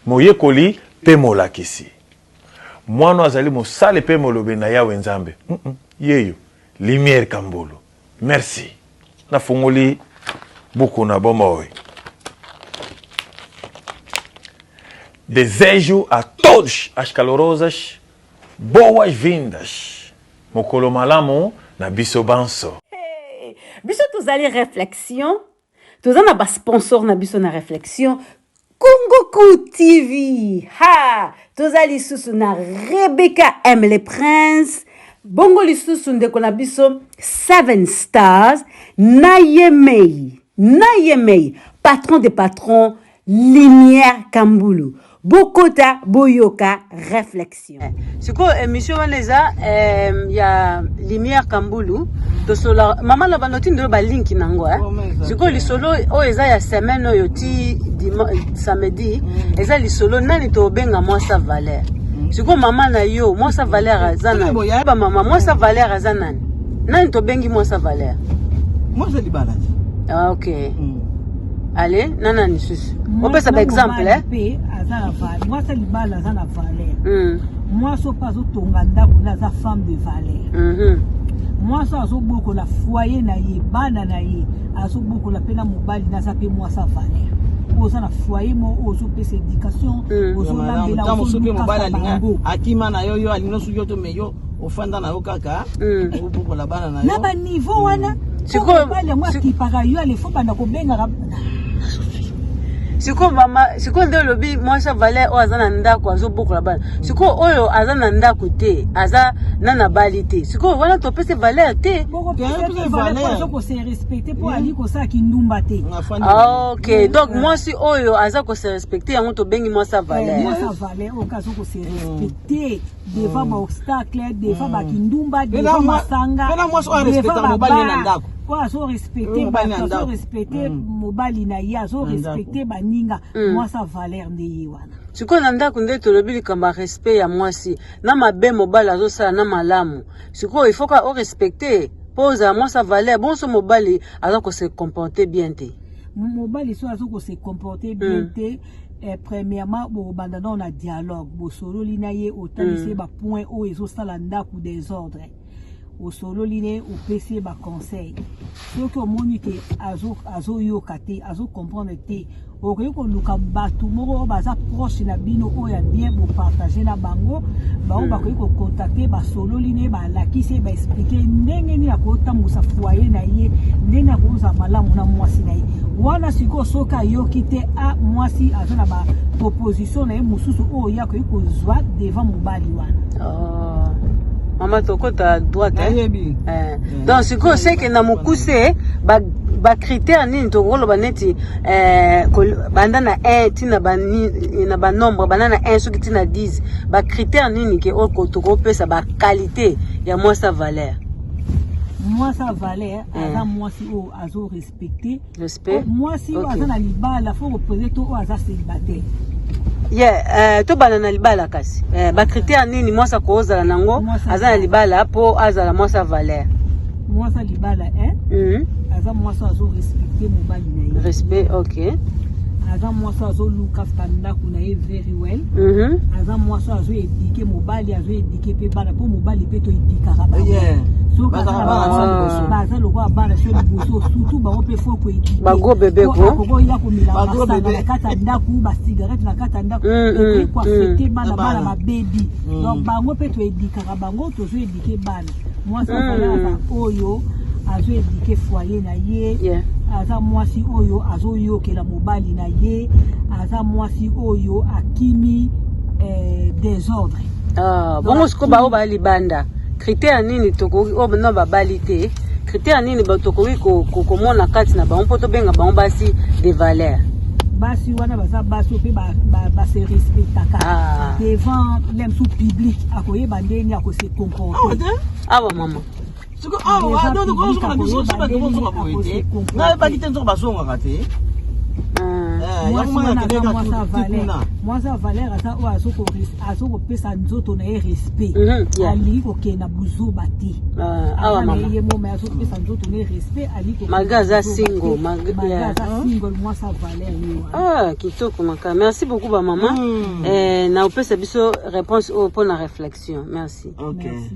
moyekoli pe molakisi. Mwana azali mosale pe molobe na yawe nzambe. Yeyo, Lumière Kambulu. Merci. Na fungoli buku na bomoi. Desejo a todos as calorosas boas-vindas. Mokolo malamu na biso banso. Hey, biso tozali réflexion. Tozana ba sponsor na biso na réflexion. Kunguku TV. Ha! Tozali susu na Rebecca aime les princes. Bongo lisusu ndeko na biso 7 stars. Nayemei. Patron des patrons. Lumière Kambulu. Bokota Boyoka réflexion. C'est quoi émission waneza ya Lumière Kambulu to sola mama la banoti ndo ba link nango c'est quoi li solo o eza ya semaine oyo ti samedi eza li solo nani to benga moi sa valeur c'est quoi mama na yo moi sa valeur azana ba mama moi sa valeur azana nani to bengi moi sa valeur moi je libala ah OK allez nana ni sus on peut ça par exemple moi c'est libala za na valeur moi so pas au tonga ndako na za femme de valeur moi ça zo boko la foyer na ye bana na ye azo boko la pena mobali na za pe moi sa valeur oza na foyer mo ozo pesa éducation ozo la bela ozo pe mobali na akima na yo alino su yo to meyo ofanda na yo kaka boko la bana na yo na ba niveau wana siko bale moi qui para yo ale faut bana ko benga siko mama siko ndo lobi moi sa valeur o azana ndako azo boko la bana siko oyo azana ndako te aza nana balite siko wana to pese valeur te boko pese valeur ko se respecter pour ali ko sa ki ndumba te ah OK donc moi si oyo aza ko se respecter yango to bengi moi sa valeur moi sa valeur o kaso ko se respecter devant ba obstacle devant ba ki ndumba devant masanga moi so respecter mobali na ndako quoi so respecter ba so respecter mobali na ya so respecter ba ninga moi sa valeur ndeye wana siko na ndako nde to lobili kamba respect ya mwasi na mabe mobali azo sala na malamu siko il faut ka o respecter pose à moi sa valeur bon so mobali azo ko se comporter bien te mobali so azo ko se comporter bien te premièrement bo banda na on dialogue bo solo linaye otalise ba point o ezo sala ndako désordre au solo liné au PC ba conseil ce que monite azo yo kate azo comprendre te o ko luka batu moko baza proche na bino o ya bien bo partager na bango ba o ba ko contacter ba solo liné ba lakise ba expliquer ndenge ni akota musa foyer na ye ndenge akoza malamu na mwasi na ye wana siko soka yo kite a mwasi azona ba proposition na ye mususu o ya ko zwa devant mobali wana Maman tokota droite donc siko c'est que na mukuse ba critère nini to rolo baneti banda na 1 tina ba na ba nombre bana na 1 soki tina 10 ba critère nini ke oko to kopesa ba qualité ya moi sa valeur aza moi si o azo respecter respect moi si o aza na libala faut reposer to o aza célibataire to banana libala kasi ba critère nini moi sa koza nango azana libala po azala moi sa valeur moi sa libala aza moi sa azo respecter mobali na ye respect OK aza moi sa azo look after ndako na ye very well aza moi sa azo éduquer mobali azo éduquer pe bana po mobali pe to éduquer ba so baza lokwa bana so liboso surtout ba ope faut ko éduquer ba go bébé ko ya ko mila na kata ndako ba cigarette na kata ndako et quoi fêter bana ba baby donc bango pe to éduquer bango to zo éduquer bana moi ça va oyo azo éduquer foyer na ye aza mwasi oyo azo yokela mobali na ye aza mwasi oyo akimi désordre bongo siko bao ba libanda critère nini tokoki o no ba balite critère nini ba tokoki ko mona kati na ba on poto benga ba on basi de valeur basi wana baza basi pe ba se respectaka devant l'homme sous public akoye bandeni akose comporter ah maman siko non ko so ba biso ba ko na ba kitenzo ba songa kate mwasa valeur ata oyo azokopesa nzoto na ye respect alingi kokenda buzuba te ye moma azopesa nzoto na ye respect magaza single mwasa valeur kitoko maka. Merci beaucoup ba maman na opesa biso réponse pour la réflexion. Merci. Okay.